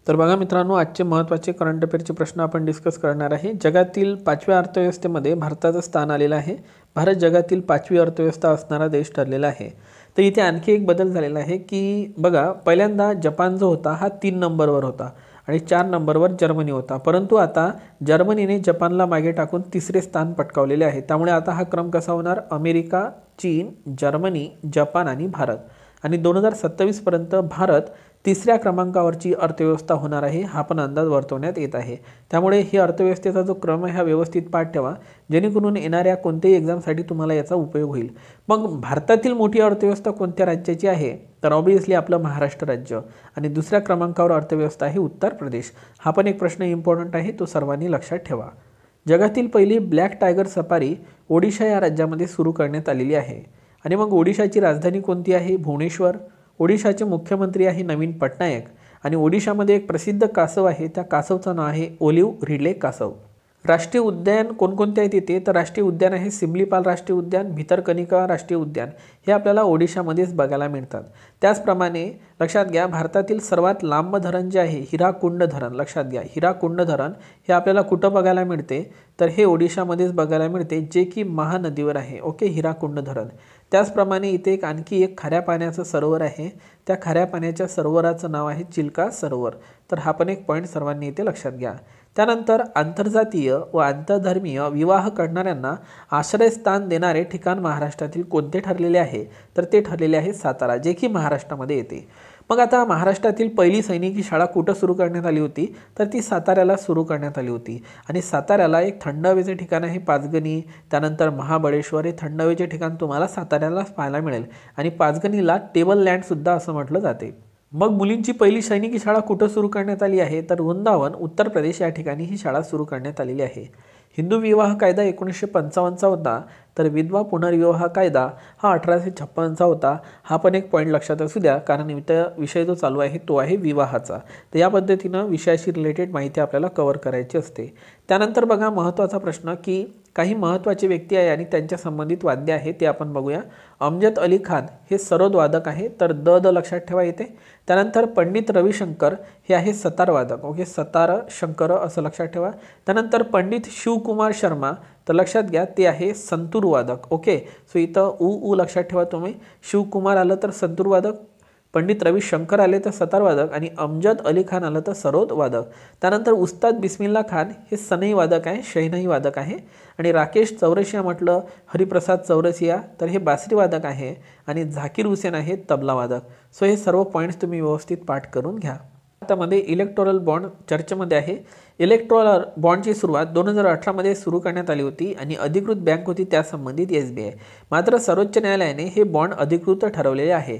तर बघा मित्रांनो, आजचे महत्त्वाचे करंट अफेअरचे प्रश्न आपण डिस्कस करणार आहे। जगातील 5व्या अर्थव्यवस्थेमध्ये भारताचं स्थान आलेलं आहे। भारत जगातील 5वी अर्थव्यवस्था असणारा देश ठरलेला आहे। तर इथे आणखी एक बदल झालेला आहे की बघा, पहिल्यांदा जपान जो होता हा 3 नंबरवर होता आणि 4 नंबरवर जर्मनी होता, परंतु आता जर्मनीने जपानला मागे टाकून तिसरे स्थान पटकावलेले आहे। त्यामुळे आता हा क्रम कसा होणार? अमेरिका, चीन, जर्मनी, जपान आणि भारत। आणि 2027 पर्यंत भारत तिसऱ्या क्रमांकावरची अर्थव्यवस्था होणार आहे, हा पण अंदाज वर्तवण्यात येत आहे। त्यामुळे ही अर्थव्यवस्थेचा जो क्रम आहे हा व्यवस्थित पाठ ठेवा, जेणेकरून येणाऱ्या कोणत्याही एक्झामसाठी तुम्हाला याचा उपयोग होईल। मग भारतातील मोठी अर्थव्यवस्था कोणत्या राज्याची आहे? तर ऑब्वियसली आपलं महाराष्ट्र राज्य। आणि दुसऱ्या क्रमांकावर अर्थव्यवस्था आहे उत्तर प्रदेश। हा पण एक प्रश्न इम्पॉर्टंट आहे, तो सर्वांनी लक्षात ठेवा। जगातील पहिली ब्लॅक टायगर सफारी ओडिशा या राज्यामध्ये सुरू करण्यात आलेली आहे। आणि मग ओडिशाची राजधानी कोणती आहे? भुवनेश्वर। ओडिशाचे मुख्यमंत्री आहे नवीन पटनायक। आणि ओडिशामध्ये एक प्रसिद्ध कासव आहे, त्या कासवचं नाव आहे ओलिव्ह रिडले कासव। राष्ट्रीय उद्यान कोणकोणते आहेत इथे? तर राष्ट्रीय उद्यान आहे सिमलीपाल राष्ट्रीय उद्यान, भितरकनिका राष्ट्रीय उद्यान, हे आपल्याला ओडिशामध्येच बघायला मिळतात। त्याचप्रमाणे लक्षात घ्या, भारतातील सर्वात लांब धरण जे आहे हिराकुंड धरण, लक्षात घ्या हिराकुंड धरण हे आपल्याला कुठं बघायला मिळते? तर हे ओडिशामध्येच बघायला मिळते, जे की महानदीवर आहे। ओके, हिराकुंड धरण। त्याचप्रमाणे इथे आणखी एक खाऱ्या पाण्याचं सरोवर आहे, त्या खाऱ्या पाण्याच्या सरोवराचं नाव आहे चिल्का सरोवर। तर हा पण एक पॉईंट सर्वांनी इथे लक्षात घ्या। त्यानंतर आंतरजातीय व आंतरधर्मीय विवाह करणाऱ्यांना आश्रयस्थान देणारे ठिकाण महाराष्ट्रातील कोणते ठरलेले आहे? तर ते ठरलेले आहे सातारा, जे की महाराष्ट्रामध्ये येते। मग आता महाराष्ट्रातील पहिली सैनिकी शाळा कुठं सुरू करण्यात आली होती? तर ती साताऱ्याला सुरू करण्यात आली होती। आणि साताऱ्याला एक थंड हवेचे ठिकाण आहे पाचगणी, त्यानंतर महाबळेश्वर, हे थंड हवेचे ठिकाण तुम्हाला साताऱ्याला पाहायला मिळेल। आणि पाचगणीला टेबल लँडसुद्धा असं म्हटलं जाते। मग मुलींची पहिली सैनिकी शाळा कुठं सुरू करण्यात आली आहे? तर वृंदावन, उत्तर प्रदेश या ठिकाणी ही शाळा सुरू करण्यात आलेली आहे। हिंदू विवाह कायदा 1955चा होता, तर विधवा पुनर्विवाह कायदा हा 1856चा होता। हा पण एक पॉईंट लक्षात असू द्या, कारण इथं विषय जो चालू आहे तो आहे विवाहाचा। तर या पद्धतीनं विषयाशी रिलेटेड माहिती आपल्याला कव्हर करायची असते। त्यानंतर बघा महत्त्वाचा प्रश्न की काही महत्त्वाचे व्यक्ती आहे आणि त्यांच्या संबंधित वाद्य आहे ते आपण बघूया। अमजद अली खान हे सरोद वादक आहे, तर द लक्षात ठेवा येते। त्यानंतर पंडित रविशंकर हे आहे सतार वादक। ओके, सतार शंकर असं लक्षात ठेवा। त्यानंतर पंडित शिवकुमार शर्मा, तर लक्षात घ्या ते आहे संतूर वादक। ओके, सो इथं ऊ लक्षात ठेवा तुम्ही। शिवकुमार आलं तर संतूर वादक, पंडित रविशंकर आले तर सतार वादक, आणि अमजद अली खान आलं तर सरोद वादक। त्यानंतर उस्ताद बिस्मिल्ला खान हे सनई वादक आहे, शहनाई वादक आहे। आणि राकेश चौरसिया म्हटलं, हरिप्रसाद चौरसिया, तर हे बासरी वादक आहे। आणि झाकीर हुसेन आहे तबला वादक। सो हे सर्व पॉईंट्स तुम्ही व्यवस्थित पाठ करून घ्या। भारतामध्ये इलेक्टोरल बॉन्ड चर्चेमध्ये आहे। इलेक्टोरल बॉन्डची सुरुवात 2018मध्ये सुरू करण्यात आली होती आणि अधिकृत बँक होती त्या संबंधित SBI। मात्र सर्वोच्च न्यायालयाने हे बॉन्ड अधिकृत ठरवलेले आहे।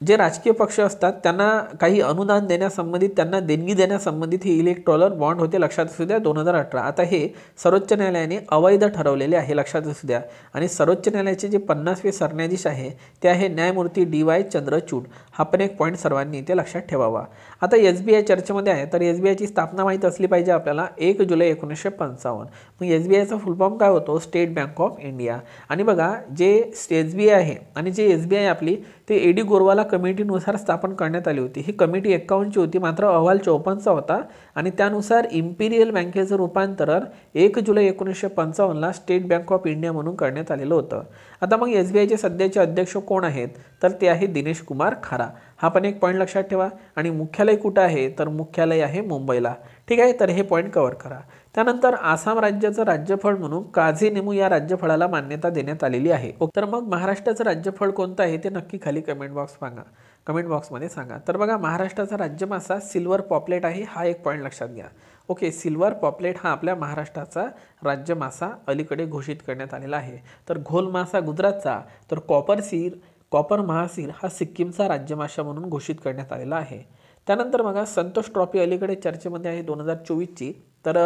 जे राजकीय पक्ष असतात त्यांना काही अनुदान देण्यासंबंधित, त्यांना देणगी देण्यासंबंधित हे इलेक्टोरल बॉन्ड होते, लक्षात असू द्या 2018। आता हे सर्वोच्च न्यायालयाने अवैध ठरवलेले आहे, लक्षात असू द्या। आणि सर्वोच्च न्यायालयाचे जे 50वे सरन्यायाधीश आहे ते आहे न्यायमूर्ती DY चंद्रचूड। हा पण एक पॉईंट सर्वांनी इथे लक्षात ठेवावा। आता SBI चर्चेमध्ये आहे, तर SBIची स्थापना माहीत असली पाहिजे आपल्याला, 1 जुलै 1955। मग SBIचा फुल फॉर्म काय होतो? State bank of India. आणि बघा, जे SBI आहे आणि जे SBI आपली ते AD गोरवाला कमिटीनुसार स्थापन करण्यात आली होती। ही कमिटी 51ची होती, मात्र अहवाल 54चा होता। आणि त्यानुसार इम्पिरियल बँकेचं रूपांतरण 1 जुलै 1955ला स्टेट बँक ऑफ इंडिया म्हणून करण्यात आलेलं होतं। आता मग SBIचे सध्याचे अध्यक्ष कोण आहेत? तर ते आहे दिनेश कुमार खारा। हा पण एक पॉईंट लक्षात ठेवा। आणि मुख्यालय कुठं आहे? तर मुख्यालय आहे मुंबईला। ठीक आहे, तर हे पॉईंट कव्हर करा। त्यानंतर आसाम राज्याचं राज्यफळ म्हणून काझी नेमू या राज्यफळाला मान्यता देण्यात आलेली आहे। तर मग महाराष्ट्राचं राज्यफळ कोणतं आहे ते नक्की खाली कमेंट बॉक्समध्ये सांगा। तर बघा, महाराष्ट्राचा राज्यमासा सिल्वर पॉपलेट आहे, हा एक पॉईंट लक्षात घ्या। ओके, सिल्वर पॉपलेट हा आपल्या महाराष्ट्राचा राज्यमासा अलीकडे घोषित करण्यात आलेला आहे। तर घोल मासा गुजरातचा, तर कॉपर महासीर हा सिक्कीमचा राज्यमासा म्हणून घोषित करण्यात आलेला आहे। त्यानंतर बघा, संतोष ट्रॉफी अलीकडे चर्चेमध्ये आहे 2024ची। तर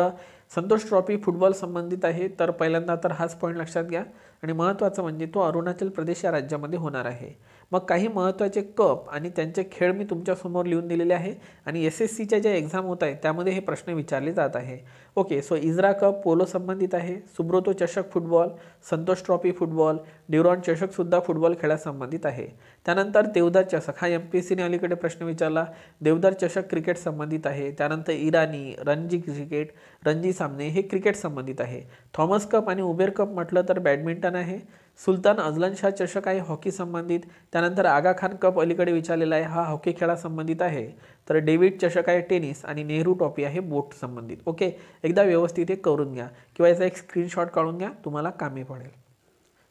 संतोष ट्रॉफी फुटबॉल संबंधित आहे, तर पहिल्यांदा तर हाच पॉईंट लक्षात घ्या। आणि महत्त्वाचं म्हणजे तो अरुणाचल प्रदेश या राज्यामध्ये होणार आहे। मग काही महत्त्वाचे कप आणि त्यांचे खेळ मी तुमच्यासमोर लिहून दिलेले आहे आणि SSCच्या ज्या एक्झाम होत आहेत त्यामध्ये हे प्रश्न विचारले जात आहे. Okay, so Ezra cup polo संबंधित आहे, सुब्रोतो चषक football, Santosh trophy football, Durand चषकसुद्धा फुटबॉल खेळासंबंधित आहे. त्यानंतर देवदार चषक हा MPSCने अलीकडे प्रश्न विचारला. देवदार चषक क्रिकेट संबंधित आहे. त्यानंतर इराणी रणजी क्रिकेट, रणजी सामने हे क्रिकेट संबंधित आहे. थॉमस कप आणि उबेर कप म्हटलं तर बॅडमिंटन आहे. सुलतान अझलन शाह चषक आहे हॉकी संबंधित. त्यानंतर आगा खान कप अलीकडे विचारलेला आहे, हा हॉकी खेळासंबंधित आहे. तर डेव्हिड चषक आहे टेनिस आणि नेहरू ट्रॉफी आहे बोट संबंधित. ओके, एकदा व्यवस्थित हे करून घ्या किंवा याचा एक स्क्रीनशॉट काढून घ्या, तुम्हाला कामी पडेल.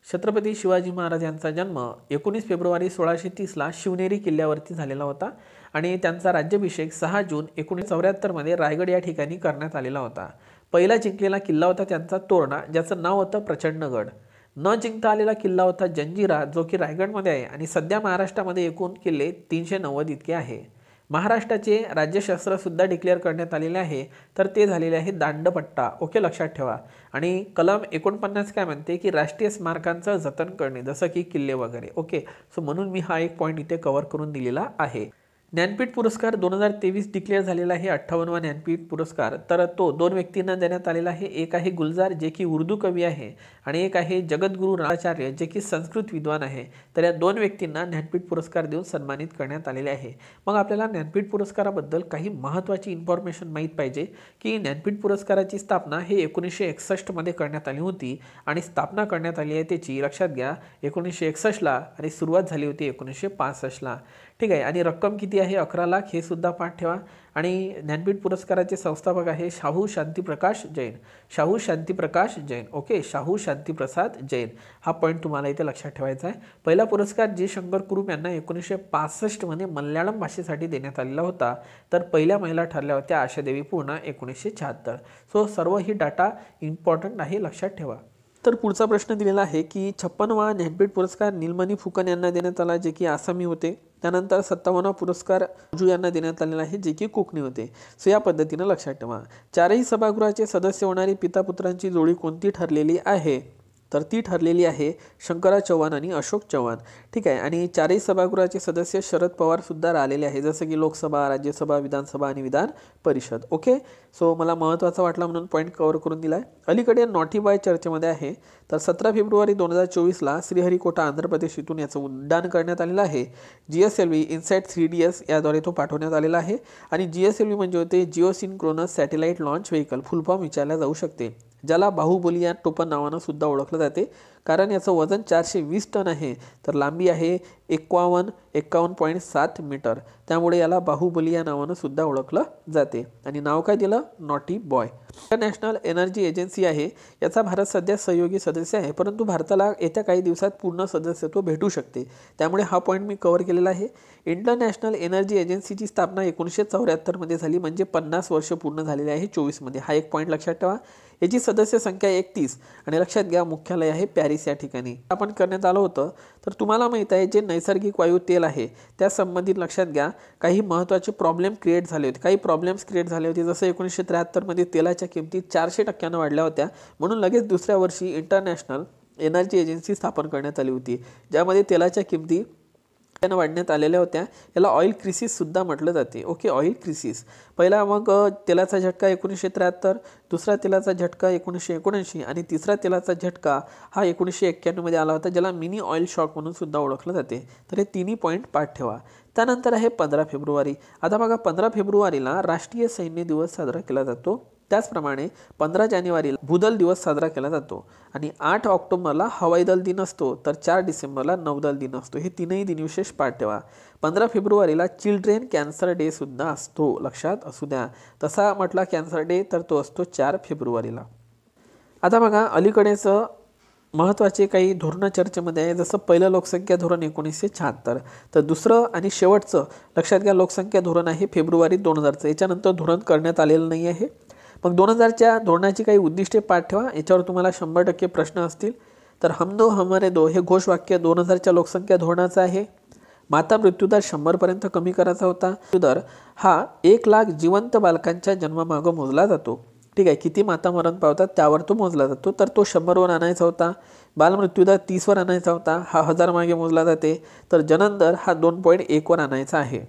छत्रपती शिवाजी महाराज यांचा जन्म 19 फेब्रुवारी 1630ला शिवनेरी किल्ल्यावरती झालेला होता आणि त्यांचा राज्याभिषेक 6 जून 1974 रायगड या ठिकाणी करण्यात आलेला होता. पहिला जिंकलेला किल्ला होता त्यांचा तोरणा, ज्याचं नाव होतं प्रचंडगड. न जिंकता आलेला किल्ला होता जंजिरा, जो की रायगडमध्ये आहे आणि सध्या महाराष्ट्रामध्ये एकूण किल्ले 390 इतके आहे. महाराष्ट्राचे राज्यशास्त्र सुद्धा डिक्लेअर करण्यात आलेले आहे, तर ते झालेले आहे दांडपट्टा. ओके, लक्षात ठेवा. आणि कलम 49 काय म्हणते की राष्ट्रीय स्मारकांचं जतन करणे, जसं की किल्ले वगैरे. ओके, सो म्हणून मी हा एक पॉईंट इथे कव्हर करून दिलेला आहे. ज्ञानपीठ पुरस्कार 2023 डिक्लेअर झालेला आहे, 58वा ज्ञानपीठ पुरस्कार. तर तो 2 व्यक्तींना देण्यात आलेला आहे. एक आहे गुलजार, जे की उर्दू कवी आहे, आणि एक आहे जगद्गुरू रामाचार्य, जे की संस्कृत विद्वान आहे. तर या 2 व्यक्तींना ज्ञानपीठ पुरस्कार देऊन सन्मानित करण्यात आलेले आहे. मग आपल्याला ज्ञानपीठ पुरस्काराबद्दल काही महत्त्वाची इन्फॉर्मेशन माहीत पाहिजे की ज्ञानपीठ पुरस्काराची स्थापना हे 1961 करण्यात आली होती आणि स्थापना करण्यात आली आहे त्याची, लक्षात घ्या, 1961ला आणि सुरुवात झाली होती 1965ला. ठीक आहे. आणि रक्कम किती आहे? 11 लाख, हे सुद्धा पाठ ठेवा. आणि ज्ञानपीठ पुरस्काराचे संस्थापक आहे शाहू शांतीप्रकाश जैन. शाहू शांतीप्रकाश जैन. ओके, शाहू शांतीप्रसाद जैन. हा पॉईंट तुम्हाला इथे लक्षात ठेवायचा आहे. पहिला पुरस्कार जी शंकर कुरुप यांना 1965 मल्याळम भाषेसाठी देण्यात आलेला होता. तर पहिल्या महिला ठरल्या होत्या आशादेवी पूर्णा 1976. सो सर्व ही डाटा इम्पॉर्टंट आहे, लक्षात ठेवा. तर पुढचा प्रश्न दिलेला आहे की 56वा ज्ञानपीठ पुरस्कार नीलमणी फुकन यांना देण्यात आला, जे की आसामी होते. त्यानंतर 57वा पुरस्कार जू यांना देण्यात आलेला आहे, जे की कोकणी होते. सो या पद्धतीनं लक्षात ठेवा. 4ही सभागृहाचे सदस्य होणारी पिता पुत्रांची जोडी कोणती ठरलेली आहे? तर ती ठरलेली आहे शंकरराव चव्हाण आणि अशोक चव्हाण. ठीक आहे. आणि 4ही सभागृहाचे सदस्य शरद पवार सुद्धा राहिलेले आहे, जसं की लोकसभा, राज्यसभा, विधानसभा आणि विधान परिषद. ओके, सो मला महत्त्वाचा वाटला म्हणून पॉईंट कव्हर करून दिला आहे. अलीकडे नॉटी बॉय चर्चेमध्ये आहे. तर 17 फेब्रुवारी 2024ला श्रीहरिकोटा आंध्र प्रदेश इथून याचं उड्डाण करण्यात आलेलं आहे. GSLV इनसॅट 3DS याद्वारे तो पाठवण्यात आलेला आहे. आणि GSLV म्हणजे होते Jio synchronous satellite launch vehicle, फुल फॉर्म विचारला जाऊ शकते, ज्याला बाहुबली या टोपण नावानं सुद्धा ओळखलं जाते, कारण याचं वजन 420 टन आहे. तर लांबी आहे 51.7 मीटर. त्यामुळे याला बाहुबली या नावानं सुद्धा ओळखलं जाते. आणि नाव काय दिलं? Naughty boy. International energy agency आहे, याचा भारत सध्या सहयोगी सदस्य आहे, परंतु भारताला येत्या काही दिवसात पूर्ण सदस्यत्व भेटू शकते. त्यामुळे हा पॉईंट मी कव्हर केलेला आहे. इंटरनॅशनल एनर्जी एजन्सीची स्थापना 1974 झाली, म्हणजे 50 वर्ष पूर्ण झालेली आहे 24 हा एक पॉईंट लक्षात ठेवा. याची सदस्य संख्या 31 आणि लक्षात घ्या मुख्यालय आहे पॅरिस या ठिकाणी. आपण करण्यात आलं होतं. तर तुम्हाला माहीत आहे जे नैसर्गिक वायू तेल आहे त्या संबंधित लक्षात घ्या काही महत्त्वाचे प्रॉब्लेम क्रिएट झाले होते. काही प्रॉब्लेम्स क्रिएट झाले होते, जसं 1973 तेलाच्या किमती 400% वाढल्या होत्या. म्हणून लगेच दुसऱ्या वर्षी इंटरनॅशनल एनर्जी एजन्सी स्थापन करण्यात आली होती, ज्यामध्ये तेलाच्या किमती वाढण्यात आलेल्या होत्या. याला ऑइल क्रिसिस सुद्धा म्हटलं जाते. Okay, oil crisis. पहिला मग तेलाचा झटका 1973, दुसरा तेलाचा झटका 1979 आणि तिसरा तेलाचा झटका हा 1991 आला होता, ज्याला मिनी ऑइल शॉक म्हणून सुद्धा ओळखलं जाते. तर हे तिन्ही पॉईंट पाठ ठेवा. त्यानंतर आहे 15 फेब्रुवारी. आता बघा, 15 फेब्रुवारीला राष्ट्रीय सैन्य दिवस साजरा केला जातो. त्याचप्रमाणे 15 जानेवारीला भूदल दिवस साजरा केला जातो आणि 8 ऑक्टोबरला हवाई दल दिन असतो, तर 4 डिसेंबरला नौदल दिन असतो. हे तीनही दिनविशेष पाठ ठेवा. 15 फेब्रुवारीला चिल्ड्रेन कॅन्सर डे सुद्धा असतो, लक्षात असू द्या. तसा म्हटला कॅन्सर डे तर तो असतो 4 फेब्रुवारीला. आता बघा, अलीकडेच महत्त्वाचे काही धोरणं चर्चेमध्ये आहे, जसं पहिलं लोकसंख्या धोरण 1976, तर दुसरं आणि शेवटचं लक्षात घ्या लोकसंख्या धोरण आहे फेब्रुवारी 2000चं. याच्यानंतर धोरण करण्यात आलेलं नाही आहे. मग 2000च्या धोरणाची काही उद्दिष्टे पाठ ठेवा, याच्यावर तुम्हाला 100% प्रश्न असतील. तर हम दो हमारे दो हे घोषवाक्य 2000च्या लोकसंख्या धोरणाचं आहे. माता मृत्यूदर 100पर्यंत कमी करायचा होता. मृत्यूदर हा 1 लाख जिवंत बालकांच्या जन्मामागं मोजला जातो. ठीक आहे, किती माता मरण पावतात त्यावर तो मोजला जातो. तर तो 100वर आणायचा होता. बालमृत्यूदर 30वर आणायचा होता, हा 1000 मागे मोजला जाते. तर जनन दर हा 2.1वर आणायचा आहे.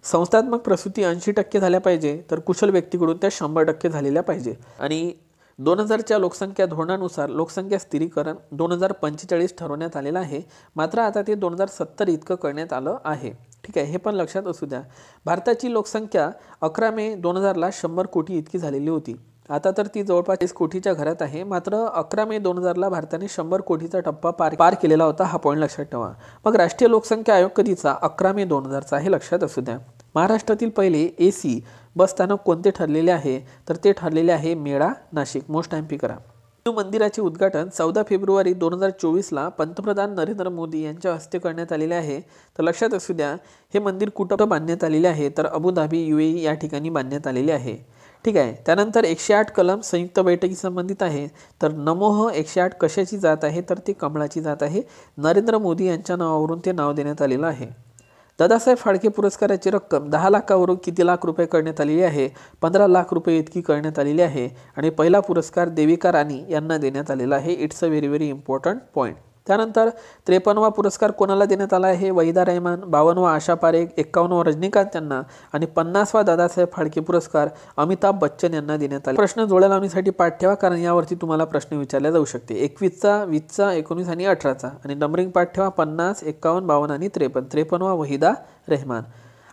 संस्थात्मक प्रसूती 80% झाल्या पाहिजे, तर कुशल व्यक्तीकडून त्या 100% झालेल्या पाहिजे. आणि 2000च्या लोकसंख्या धोरणानुसार लोकसंख्या स्थिरीकरण 2045 ठरवण्यात आलेलं आहे. मात्र आता ते 2070 इतकं करण्यात आलं आहे. ठीक आहे, हे पण लक्षात असू द्या. भारताची लोकसंख्या 11 मे 2000ला 100 कोटी इतकी झालेली होती. आता तर ती जवळपास 30 कोटीच्या घरात आहे. मात्र 11 मे 2000ला भारताने 100 कोटीचा टप्पा पार केलेला होता. हा पॉईंट लक्षात ठेवा. मग राष्ट्रीय लोकसंख्या आयोग कधीचा? 11 मे 2000चा, हे लक्षात असू द्या. महाराष्ट्रातील पहिले AC बस स्थानक कोणते ठरलेले आहे? तर ते ठरलेले आहे मेळा नाशिक. मोस्ट टाइम पी करा. हिंदू मंदिराचे उद्घाटन 14 फेब्रुवारी 2024ला पंतप्रधान नरेंद्र मोदी यांच्या हस्ते करण्यात आलेले आहे. तर लक्षात असू द्या, हे मंदिर कुठं बांधण्यात आलेले आहे? तर अबुधाबी UAE या ठिकाणी बांधण्यात आलेले आहे. ठीक आहे. त्यानंतर 108 कलम संयुक्त बैठकी संबंधित आहे. तर नमोह 108 कशाची जात आहे? तर ती कमळाची जात आहे. नरेंद्र मोदी यांच्या नावावरून ते नाव देण्यात आलेलं आहे. दादासाहेब फाळके पुरस्काराची रक्कम 10 लाखावरून किती लाख रुपये करण्यात आलेली आहे? 15 लाख रुपये इतकी करण्यात आलेली आहे. आणि पहिला पुरस्कार देविका राणी यांना देण्यात आलेला आहे. It's a very very important point. त्यानंतर 53वा पुरस्कार कोणाला देण्यात आला आहे? वहिदा रहमान. 52वा आशा पारेख. 51वा रजनीकांत यांना. आणि 50वा दादासाहेब फाळके पुरस्कार अमिताभ बच्चन यांना देण्यात आले. प्रश्न जोड्या लावणीसाठी पाठ ठेवा, कारण यावरती तुम्हाला प्रश्न विचारले जाऊ शकते. 21चा, 20चा, 19 आणि 18चा. आणि नंबरिंग पाठ ठेवा 50, 51, 52 आणि 53. 53वा वहिदा रहमान.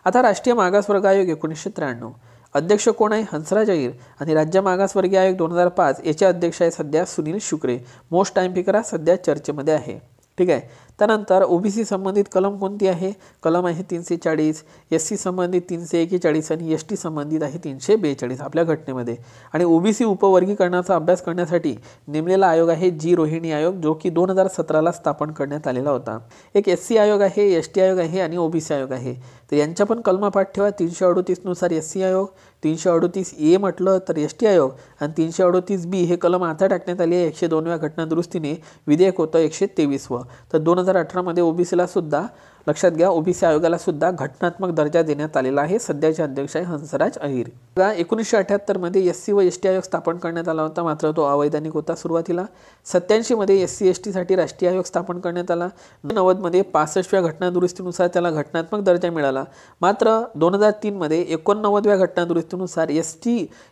आता राष्ट्रीय मागासवर्ग आयोग 1993. अध्यक्ष कोण आहे? हंसराज अहिर. आणि राज्य मागासवर्गीय आयोग 2005 याचे अध्यक्ष आहे सध्या सुनील शुक्रे. मोस्ट टाइम पी करा, सध्या चर्चेमध्ये आहे. ठीक आहे. त्यानंतर OBC संबंधित कलम कोणती आहे? कलम आहे 340. SC संबंधित 341 आणि ST संबंधित आहे 342 आपल्या घटनेमध्ये. आणि OBC उपवर्गीकरणाचा अभ्यास करण्यासाठी नेमलेला आयोग आहे जी रोहिणी आयोग, जो की 2017ला स्थापन करण्यात आलेला होता. एक SC आयोग आहे, ST आयोग आहे आणि OBC आयोग आहे. तर यांच्या पण कलमा पाठ ठेवा. 338 नुसार SC आयोग, 338A म्हटलं तर ST आयोग आणि 338B हे कलम आता टाकण्यात आले आहे. 102व्या घटना दुरुस्तीने विधेयक होतं 123वं. तर 2018मध्ये OBCला सुद्धा लक्षात घ्या, OBC आयोगाला सुद्धा घटनात्मक दर्जा देण्यात आलेला आहे. सध्याचे अध्यक्ष आहे हंसराज अहिर. 1978मध्ये SC व ST आयोग स्थापन करण्यात आला होता, मात्र तो अवैधानिक होता सुरुवातीला. 87मध्ये SC ST साठी राष्ट्रीय आयोग स्थापन करण्यात आला. 90मध्ये 65व्या घटना दुरुस्तीनुसार त्याला घटनात्मक दर्जा मिळाला. मात्र 2003मध्ये 89व्या घटना दुरुस्तीनुसार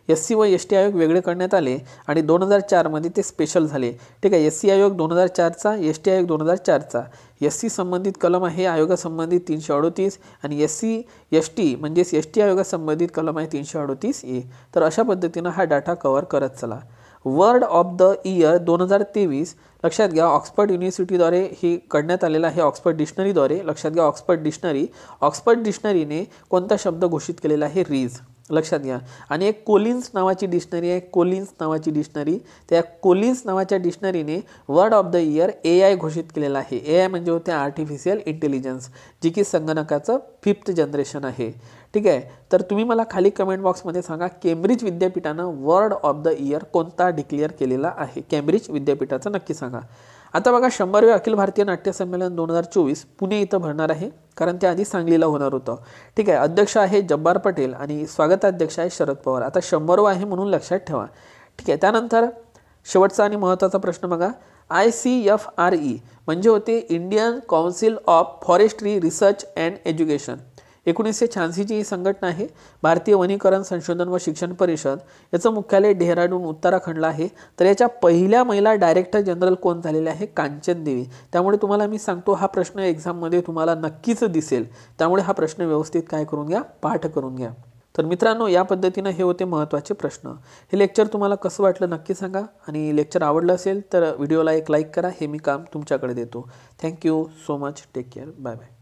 SC व ST आयोग वेगळे करण्यात आले आणि 2004मध्ये ते स्पेशल झाले. ठीक आहे. SC आयोग 2004चा, ST आयोग 2004चा. SC संबंधित कलम आहे आयोगासंबंधित 338 आणि SC ST म्हणजेच ST आयोगासंबंधित कलम आहे 338A. तर अशा पद्धतीनं हा डाटा कव्हर करत चला. वर्ड ऑफ द इयर 2023 लक्षात घ्या, ऑक्सफर्ड युनिव्हर्सिटीद्वारे ही करण्यात आलेला आहे. ऑक्सफर्ड डिक्शनरीद्वारे. लक्षात घ्या, ऑक्सफर्ड डिक्शनरीने कोणता शब्द घोषित केलेला आहे? रीज. लक्षात घ्या. आणि एक कोलिन्स नावाची डिक्शनरी आहे, कोलिन्स नावाची डिक्शनरी. त्या कोलिन्स नावाच्या डिक्शनरीने word of the year AI घोषित केलेला आहे. AI म्हणजे होते आर्टिफिशियल इंटेलिजन्स, जी की संगणकाचं 5th जनरेशन आहे. ठीक आहे. तर तुम्ही मला खाली कमेंट बॉक्समध्ये सांगा, केम्ब्रिज विद्यापीठानं वर्ड ऑफ द इयर कोणता डिक्लेअर केलेला आहे? केम्ब्रिज विद्यापीठाचं नक्की सांगा. आता बघा, 100वे अखिल भारतीय नाट्य संमेलन 2024 पुणे इथं भरणार आहे, कारण ते आधी सांगलीला होणार होतं. ठीक आहे. अध्यक्ष आहे जब्बार पटेल आणि स्वागताध्यक्ष आहे शरद पवार. आता 100वा आहे म्हणून लक्षात ठेवा. ठीक आहे. त्यानंतर शेवटचा आणि महत्त्वाचा प्रश्न बघा, ICFRE म्हणजे होते Indian council of forestry research and education. 1986ची ही संघटना आहे. भारतीय वनीकरण संशोधन व शिक्षण परिषद याचं मुख्यालय डेहराडून उत्तराखंडला आहे. तर याच्या पहिल्या महिला डायरेक्टर जनरल कोण झालेले आहे? कांचन देवी. त्यामुळे तुम्हाला मी सांगतो, हा प्रश्न एक्झाममध्ये तुम्हाला नक्कीच दिसेल. त्यामुळे हा प्रश्न व्यवस्थित काय करून घ्या? पाठ करून घ्या. तर मित्रांनो, या पद्धतीनं हे होते महत्त्वाचे प्रश्न. हे लेक्चर तुम्हाला कसं वाटलं नक्की सांगा. आणि लेक्चर आवडलं असेल तर व्हिडिओला एक लाईक करा. हे मी काम तुमच्याकडे देतो. Thank you so much. Take care. Bye bye.